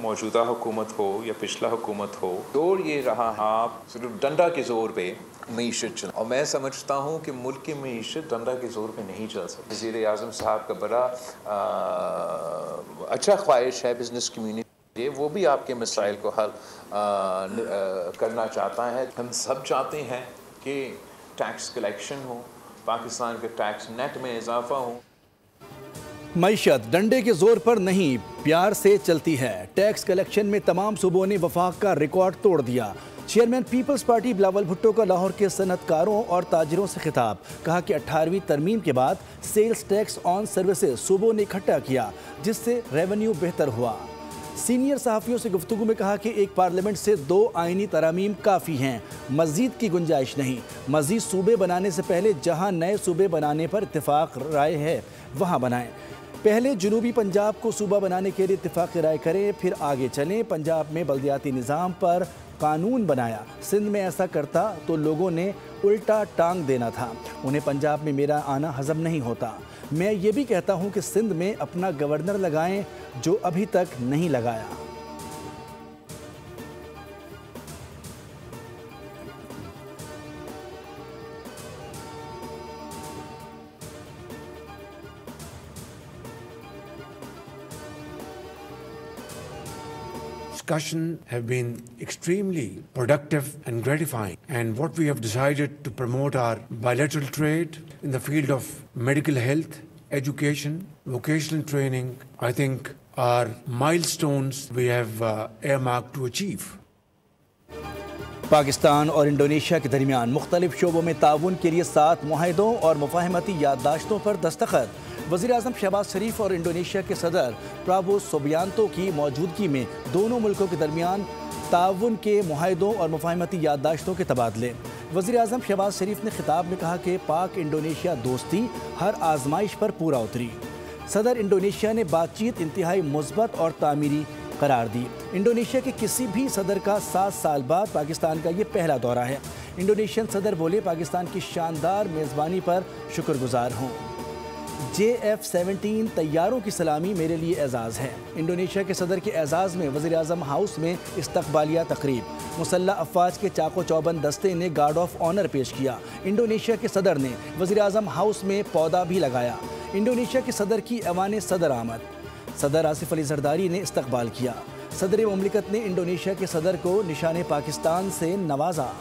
मौजूदा हुकूमत हो या पिछला हुकूमत हो, जोर ये रहा आप सिर्फ डंडा के जोर पे मीशत चल, और मैं समझता हूँ कि मुल्क की मीशत डंडा के जोर पे नहीं चल सकती। वज़ीर आज़म साहब का बड़ा अच्छा ख्वाहिश है बिजनेस कम्युनिटी, वो भी आपके मसाइल को हल करना चाहता है। हम सब चाहते हैं कि टैक्स कलेक्शन हो, पाकिस्तान के टैक्स नेट में इजाफा हो। मईशत डंडे के जोर पर नहीं, प्यार से चलती है। टैक्स कलेक्शन में तमाम सूबों ने वफाक का रिकॉर्ड तोड़ दिया। चेयरमैन पीपल्स पार्टी बिलावल भुट्टो का लाहौर के सनतकारों और ताजिरों से खिताब, कहा कि 18वीं तरमीम के बाद सेल्स टैक्स ऑन सर्विसेज सूबों ने इकट्ठा किया, जिससे रेवेन्यू बेहतर हुआ। सीनियर सहाफ़ियों से गुफ्तगू में कहा कि एक पार्लियामेंट से 2 आइनी तरामीम काफ़ी हैं, मज़ीद की गुंजाइश नहीं। मज़ीद सूबे बनाने से पहले जहां नए सूबे बनाने पर इत्तेफाक राय है वहां बनाएं। पहले जनूबी पंजाब को सूबा बनाने के लिए इत्तेफाक राय करें, फिर आगे चलें। पंजाब में बल्दियाती निज़ाम पर कानून बनाया, सिंध में ऐसा करता तो लोगों ने उल्टा टांग देना था। उन्हें पंजाब में मेरा आना हज़म नहीं होता। मैं ये भी कहता हूँ कि सिंध में अपना गवर्नर लगाएं, जो अभी तक नहीं लगाया। Discussion have been extremely productive and gratifying, and what we have decided to promote our bilateral trade in the field of medical health, education, vocational training, I think are milestones we have earmarked to achieve. Pakistan और Indonesia के दरमियान मुख्तलिफ शोबों में ताउन के लिए 7 मुआहिदों और मुफाहमती याददाश्तों पर दस्तखत। वज़ीर आज़म शहबाज शरीफ और इंडोनेशिया के सदर प्राबो सुबियांतो की मौजूदगी में दोनों मुल्कों के दरमियान ताउन के मुआहिदों और मुफाहमती याददाश्तों के तबादले। वज़ीर आज़म शहबाज शरीफ ने खिताब में कहा कि पाक इंडोनेशिया दोस्ती हर आजमाइश पर पूरा उतरी। सदर इंडोनेशिया ने बातचीत इंतहाई मुस्बत और तामीरी करार दी। इंडोनेशिया के किसी भी सदर का 7 साल बाद पाकिस्तान का ये पहला दौरा है। इंडोनेशियन सदर बोले, पाकिस्तान की शानदार मेज़बानी पर शुक्रगुजार हूँ। JF-17 तैयारों की सलामी मेरे लिए एजाज़ है। इंडोनेशिया के सदर के एजाज़ में वज़ीर आज़म हाउस में इस्तकबालिया तकरीब। मुसल्लह अफ़वाज के चाको चौबंद दस्ते ने गार्ड ऑफ ऑनर पेश किया। इंडोनेशिया के सदर ने वज़ीर आज़म हाउस में पौधा भी लगाया। इंडोनेशिया के सदर की ऐवान सदर आमद। सदर आसिफ अली जरदारी ने इस्तकबाल किया। सदर मुमलिकत ने इंडोनेशिया के सदर को निशान पाकिस्तान से नवाजा।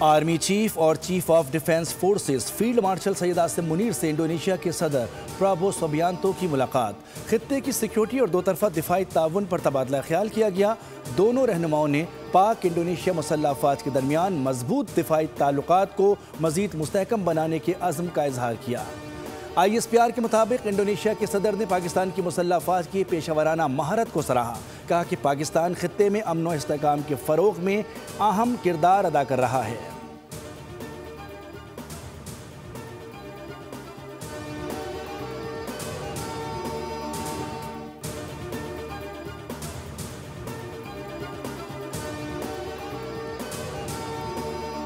आर्मी चीफ और chief of defence forces field marshal Syed Asim Munir से इंडोनेशिया के सदर प्राबो सुबियांतो की मुलाकात। खित्ते की सिक्योरिटी और 2 तरफ़ा दिफाई ताउन पर तबादला ख्याल किया गया। दोनों रहनुमाओं ने पाक इंडोनेशिया मुसल्लह अफ़वाज के दरमियान मजबूत दिफाई ताल्लुकात को मज़ीद मुस्तहकम बनाने के अज़्म का इजहार किया। ISPR के मुताबिक इंडोनेशिया के सदर ने पाकिस्तान की मुसल्लह अफ़वाज की पेशावराना महारत को सराहा। कहा कि पाकिस्तान खित्ते में अमन व इस्तेहकाम के फ़रोग़ में अहम किरदार अदा कर रहा है।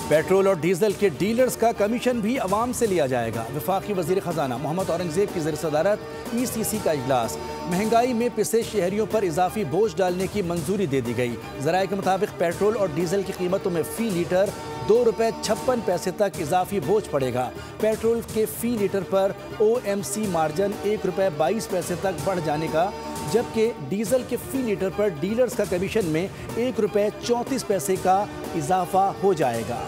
पेट्रोल और डीजल के डीलर्स का कमीशन भी अवाम से लिया जाएगा। वफाकी वज़ीर ख़जाना मोहम्मद औरंगज़ेब की ज़ेर-ए-सदारत ECC का इजलास। महंगाई में पिसे शहरियों पर इजाफी बोझ डालने की मंजूरी दे दी गई। ज़राए के मुताबिक पेट्रोल और डीजल की कीमतों में फ़ी लीटर ₹2.56 तक इजाफी बोझ पड़ेगा। पेट्रोल के फ़ी लीटर पर OMC मार्जिन ₹1.22 तक बढ़ जाने का, जबकि डीजल के फ़ी लीटर पर डीलर्स का कमीशन में ₹1.34 का इजाफा हो जाएगा।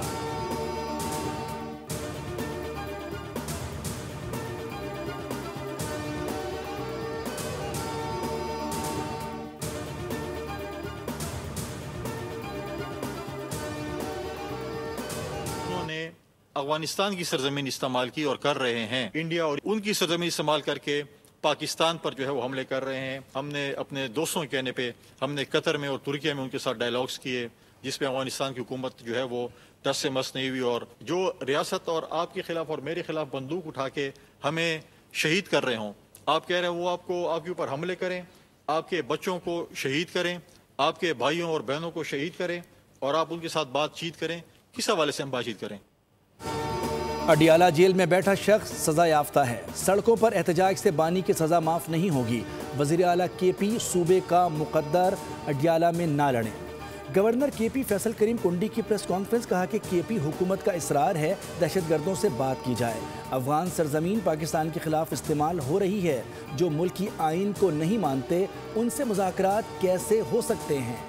अफगानिस्तान की सरजमीन इस्तेमाल की और कर रहे हैं। इंडिया और उनकी सरजमीन इस्तेमाल करके पाकिस्तान पर जो है वो हमले कर रहे हैं। हमने अपने दोस्तों के कहने पे हमने कतर में और तुर्किया में उनके साथ डायलॉग्स किए, जिसमें अफगानिस्तान की हुकूमत जो है वो टस से मस नहीं हुई, और जो रियासत और आपके खिलाफ और मेरे खिलाफ बंदूक उठा के हमें शहीद कर रहे हों, आप कह रहे हैं वो आपको आपके ऊपर हमले करें, आपके बच्चों को शहीद करें, आपके भाइयों और बहनों को शहीद करें और आप उनके साथ बातचीत करें। किस हवाले से हम बातचीत करें? अडियाला जेल में बैठा शख्स सजा याफ्ता है। सड़कों पर एहतजाज से बानी की सजा माफ नहीं होगी। वजीर आला केपी सूबे का मुकद्दर अडियाला में ना लड़ें। गवर्नर केपी फैसल करीम कुंडी की प्रेस कॉन्फ्रेंस, कहा कि केपी हुकूमत का इसरार है दहशतगर्दों से बात की जाए। अफगान सरजमीन पाकिस्तान के खिलाफ इस्तेमाल हो रही है। जो मुल्की आइन को नहीं मानते उनसे मुज़ाकरात कैसे हो सकते हैं?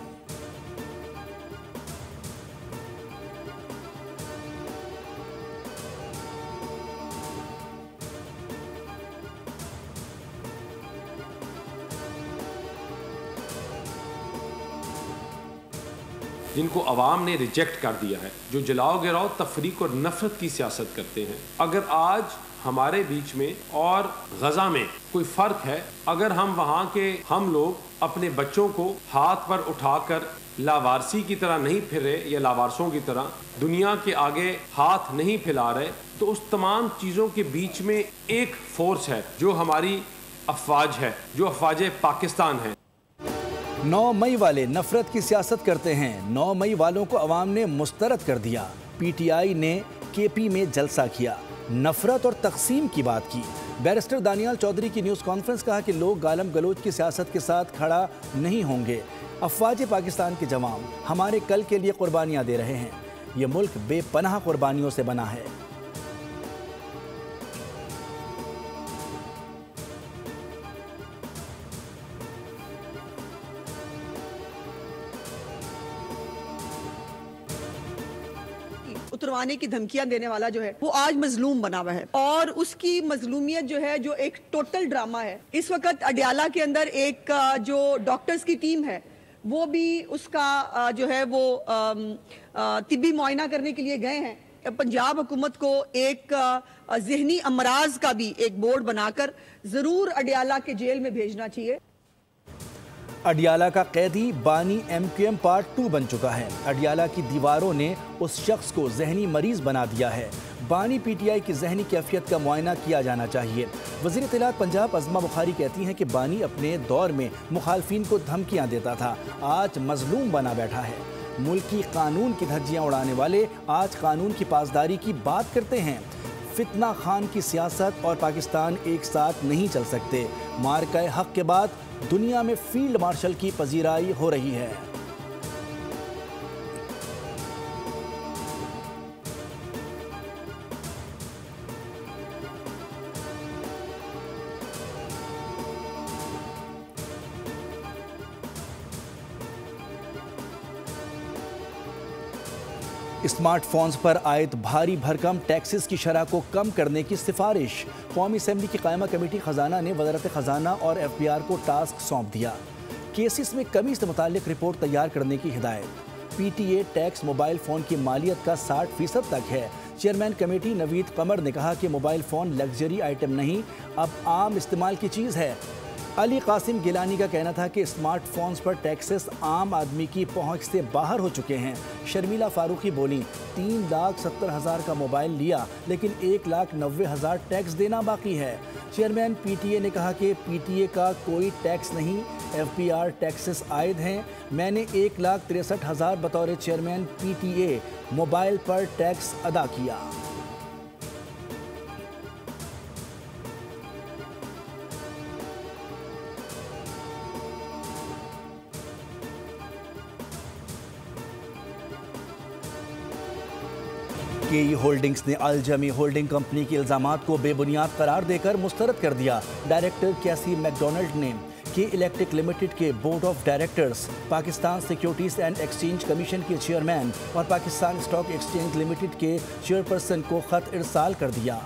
जिनको अवाम ने रिजेक्ट कर दिया है, जो जलाओ गिराओ तफरीक और नफरत की सियासत करते हैं। अगर आज हमारे बीच में और गजा में कोई फ़र्क है, अगर हम वहाँ के हम लोग अपने बच्चों को हाथ पर उठाकर लावारसी की तरह नहीं फिर रहे या लावारसों की तरह दुनिया के आगे हाथ नहीं फैला रहे, तो उस तमाम चीज़ों के बीच में एक फोर्स है जो हमारी अफवाज है, जो अफवाज पाकिस्तान है। 9 मई वाले नफरत की सियासत करते हैं। 9 मई वालों को अवाम ने मुस्तरद कर दिया। पीटीआई ने केपी में जलसा किया, नफरत और तकसीम की बात की। बैरिस्टर दानियाल चौधरी की न्यूज़ कॉन्फ्रेंस, कहा कि लोग गालम गलोच की सियासत के साथ खड़ा नहीं होंगे। अफवाज पाकिस्तान के जवान हमारे कल के लिए कुर्बानियाँ दे रहे हैं। ये मुल्क बेपनाह कुर्बानियों से बना है। उतरवाने की धमकियां देने वाला जो है वो आज मजलूम बना हुआ है और उसकी मजलूमियत जो है जो एक टोटल ड्रामा है। इस वक्त अडियाला के अंदर एक जो डॉक्टर्स की टीम है वो भी उसका जो है वो तिब्बी मुआयना करने के लिए गए हैं। पंजाब हुकूमत को एक ज़हनी अमराज का भी एक बोर्ड बनाकर जरूर अडियाला के जेल में भेजना चाहिए। अडियाला का कैदी बानी MQM पार्ट 2 बन चुका है। अडियाला की दीवारों ने उस शख्स को जहनी मरीज बना दिया है। बानी PTI की जहनी कैफियत का मुआयना किया जाना चाहिए। वज़ीर इत्तलात पंजाब अज़मा बुखारी कहती हैं कि बानी अपने दौर में मुखालफिन को धमकियां देता था, आज मजलूम बना बैठा है। मुल्की कानून की धज्जियां उड़ाने वाले आज कानून की पासदारी की बात करते हैं। फितना खान की सियासत और पाकिस्तान एक साथ नहीं चल सकते। मार्का हक के बाद दुनिया में फील्ड मार्शल की पजीराई हो रही है। स्मार्टफोन्स पर आयत भारी भरकम टैक्सेस की शरह को कम करने की सिफारिश। कौमी असम्बली की कायमा कमेटी खजाना ने वज़ारत खजाना और FBR को टास्क सौंप दिया। केसेस में कमी से मुताल्लिक रिपोर्ट तैयार करने की हिदायत। PTA टैक्स मोबाइल फ़ोन की मालियत का 60% तक है। चेयरमैन कमेटी नवीद कमर ने कहा कि मोबाइल फ़ोन लग्जरी आइटम नहीं, अब आम इस्तेमाल की चीज़ है। अली कासिम गिलानी का कहना था कि स्मार्टफोन्स पर टैक्सेस आम आदमी की पहुंच से बाहर हो चुके हैं। शर्मिला फारूकी बोली, 3,70,000 का मोबाइल लिया लेकिन 1,90,000 टैक्स देना बाकी है। चेयरमैन PTA ने कहा कि PTA का कोई टैक्स नहीं, FBR टैक्सेस आयद हैं। मैंने 1,63,000 बतौर चेयरमैन PTA मोबाइल पर टैक्स अदा किया। KE होल्डिंग्स ने अल जमी होल्डिंग कंपनी के इल्जामात को बेबुनियाद करार देकर मुस्तरद कर दिया। डायरेक्टर कैसी मैकडोनल्ड ने के इलेक्ट्रिक लिमिटेड के board of directors, Pakistan securities and exchange commission के चेयरमैन और पाकिस्तान स्टॉक एक्सचेंज लिमिटेड के चेयरपर्सन को खत इरसाल कर दिया।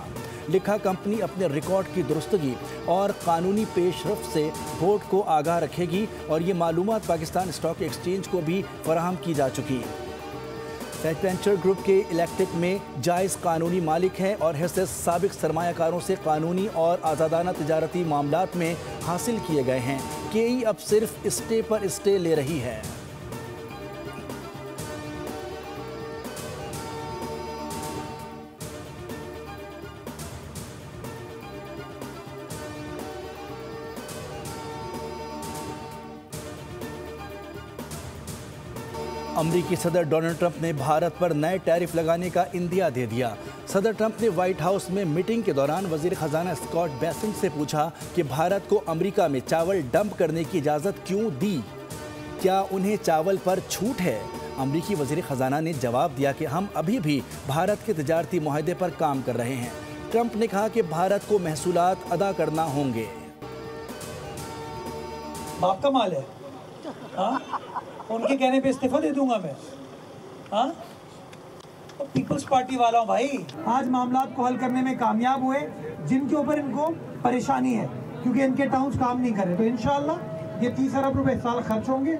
लिखा, कंपनी अपने रिकॉर्ड की दुरुस्तगी और कानूनी पेशरफ्त से बोर्ड को आगाह रखेगी और ये मालूमात पाकिस्तान स्टॉक एक्सचेंज को भी फराहम की जा चुकी। वेंचर ग्रुप के इलेक्ट्रिक में जायज़ कानूनी मालिक हैं और हिस्से साबिक सरमायाकारों से कानूनी और आज़ादाना तिजारती मामलात में हासिल किए गए हैं। KE अब सिर्फ स्टे पर स्टे ले रही है। अमरीकी सदर डोनाल्ड ट्रंप ने भारत पर नए टैरिफ लगाने का इंदिया दे दिया। सदर ट्रंप ने व्हाइट हाउस में मीटिंग के दौरान वजीर खजाना स्कॉट बेसेंट से पूछा कि भारत को अमेरिका में चावल डंप करने की इजाज़त क्यों दी, क्या उन्हें चावल पर छूट है। अमरीकी वजीर खजाना ने जवाब दिया कि हम अभी भी भारत के तिजारती मुआहदे पर काम कर रहे हैं। ट्रंप ने कहा कि भारत को महसूलात अदा करना होंगे। बाप का माल है, हाँ? उनके कहने पे इस्तीफा दे दूंगा मैं, हाँ? तो पीपल्स पार्टी वाला हूँ भाई। आज मामला को हल करने में कामयाब हुए, जिनके ऊपर इनको परेशानी है क्योंकि इनके टाउन्स काम नहीं कर रहे, तो इंशाल्लाह ये 30 अरब रुपए साल खर्च होंगे।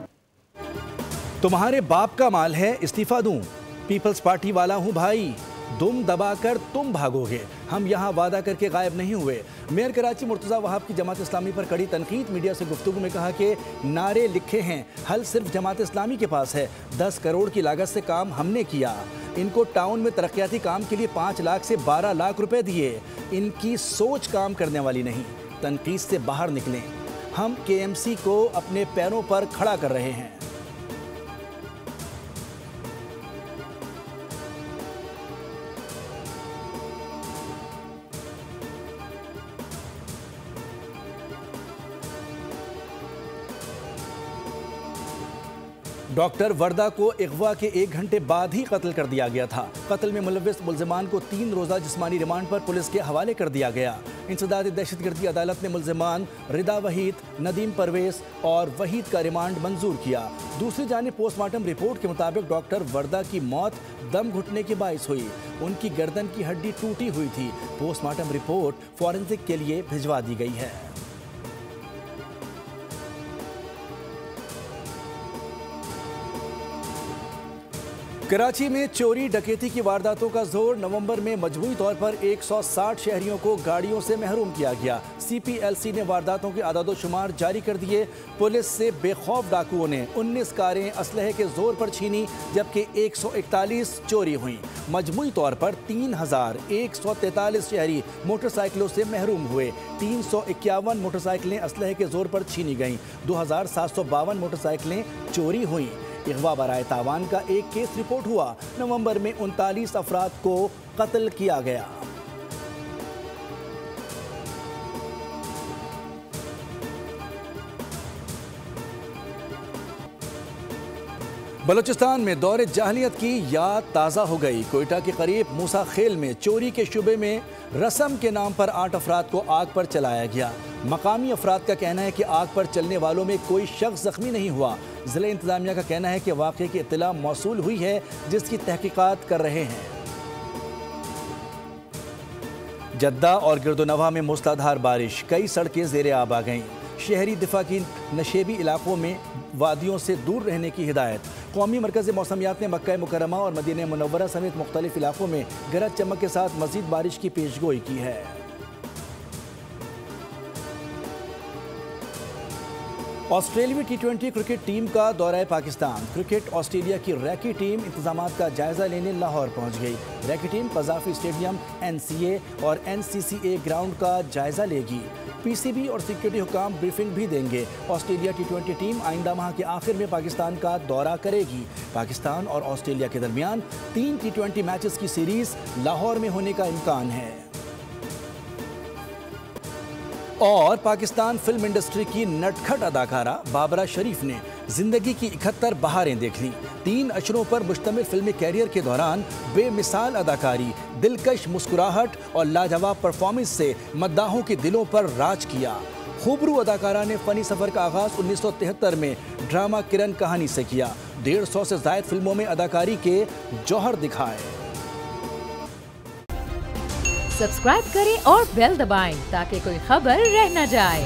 तुम्हारे बाप का माल है, इस्तीफा दूं? पीपल्स पार्टी वाला हूं भाई, दुम दबाकर तुम भागोगे। हम यहाँ वादा करके गायब नहीं हुए। मेयर कराची मुर्तज़ा वहाब की जमात इस्लामी पर कड़ी तनकीद। मीडिया से गुफ्तगू में कहा कि नारे लिखे हैं, हल सिर्फ जमात इस्लामी के पास है। 10 करोड़ की लागत से काम हमने किया। इनको टाउन में तरक्याती काम के लिए 5 लाख से 12 लाख रुपए दिए। इनकी सोच काम करने वाली नहीं। तनकीद से बाहर निकलें। हम KMC को अपने पैरों पर खड़ा कर रहे हैं। डॉक्टर वर्दा को अगवा के 1 घंटे बाद ही कत्ल कर दिया गया था। कत्ल में मुलव्विस मुल्ज़िमान को 3 रोज़ा जिस्मानी रिमांड पर पुलिस के हवाले कर दिया गया। इंसदादी दहशतगर्दी अदालत ने मुल्ज़िमान रिदा वहीद, नदीम परवेज़ और वहीद का रिमांड मंजूर किया। दूसरी जानिब पोस्टमार्टम रिपोर्ट के मुताबिक डॉक्टर वर्दा की मौत दम घुटने के बाइस हुई। उनकी गर्दन की हड्डी टूटी हुई थी। पोस्टमार्टम रिपोर्ट फॉरेंसिक के लिए भिजवा दी गई है। कराची में चोरी डकैती की वारदातों का जोर। नवंबर में मजमूई तौर पर 160 शहरियों को गाड़ियों से महरूम किया गया। CPLC ने वारदातों के आदादोशुमार जारी कर दिए। पुलिस से बेखौफ डाकुओं ने 19 कारें असलहे के जोर पर छीनी, जबकि 141 चोरी हुई। मजमूई तौर पर 3143 शहरी मोटरसाइकिलों से महरूम हुए। 351 मोटरसाइकिलें असलहे के जोर पर छीनी गईं। 2752 मोटरसाइकिलें चोरी हुई। अगवा बराए तावान का एक केस रिपोर्ट हुआ। नवंबर में 39 अफराद को कत्ल किया गया। बलूचिस्तान में दौरे जाहलियत की याद ताज़ा हो गई। कोयटा के करीब मूसा खेल में चोरी के शुबे में रस्म के नाम पर 8 अफराद को आग पर चलाया गया। मकामी अफराद का कहना है कि आग पर चलने वालों में कोई शख्स जख्मी नहीं हुआ। ज़िला इंतज़ामिया का कहना है कि वाक़े की इत्तला मौसूल हुई है, जिसकी तहकीकात कर रहे हैं। जद्दा और गिरदोनवा में मूसलाधार बारिश, कई सड़कें ज़ेरे आब आ गईं। शहरी दिफा की नशेबी इलाकों में वादियों से दूर रहने की हिदायत। कौमी मरकज़ मौसमियात ने मक्का मुकर्रमा और मदीना मुनव्वरा समेत मुख्तलिफ इलाकों में गरज चमक के साथ मज़ीद बारिश की पेशगोई की है। ऑस्ट्रेलियाई T20 क्रिकेट टीम का दौरा पाकिस्तान। क्रिकेट ऑस्ट्रेलिया की रैकी टीम इंतजामात का जायजा लेने लाहौर पहुंच गई। रैकी टीम कज़ाफ़ी स्टेडियम, NCA और NCCA ग्राउंड का जायजा लेगी। PCB और सिक्योरिटी हुकाम ब्रीफिंग भी देंगे। ऑस्ट्रेलिया T20 टीम आइंदा माह के आखिर में पाकिस्तान का दौरा करेगी। पाकिस्तान और ऑस्ट्रेलिया के दरमियान 3 T20 मैचेस की सीरीज लाहौर में होने का इम्कान है। और पाकिस्तान फिल्म इंडस्ट्री की नटखट अदाकारा बाबरा शरीफ ने जिंदगी की 71 बहारें देख लीं। 3 अशरों पर मुश्तमिल फिल्मी कैरियर के दौरान बेमिसाल अदाकारी, दिलकश मुस्कुराहट और लाजवाब परफॉर्मेंस से मद्दाहों के दिलों पर राज किया। खूबरू अदाकारा ने फनी सफ़र का आगाज़ 1973 में ड्रामा किरण कहानी से किया। 150 से ज़ायद फिल्मों में अदाकारी के जौहर दिखाए। सब्सक्राइब करें और बेल दबाएं ताकि कोई खबर रह न जाए।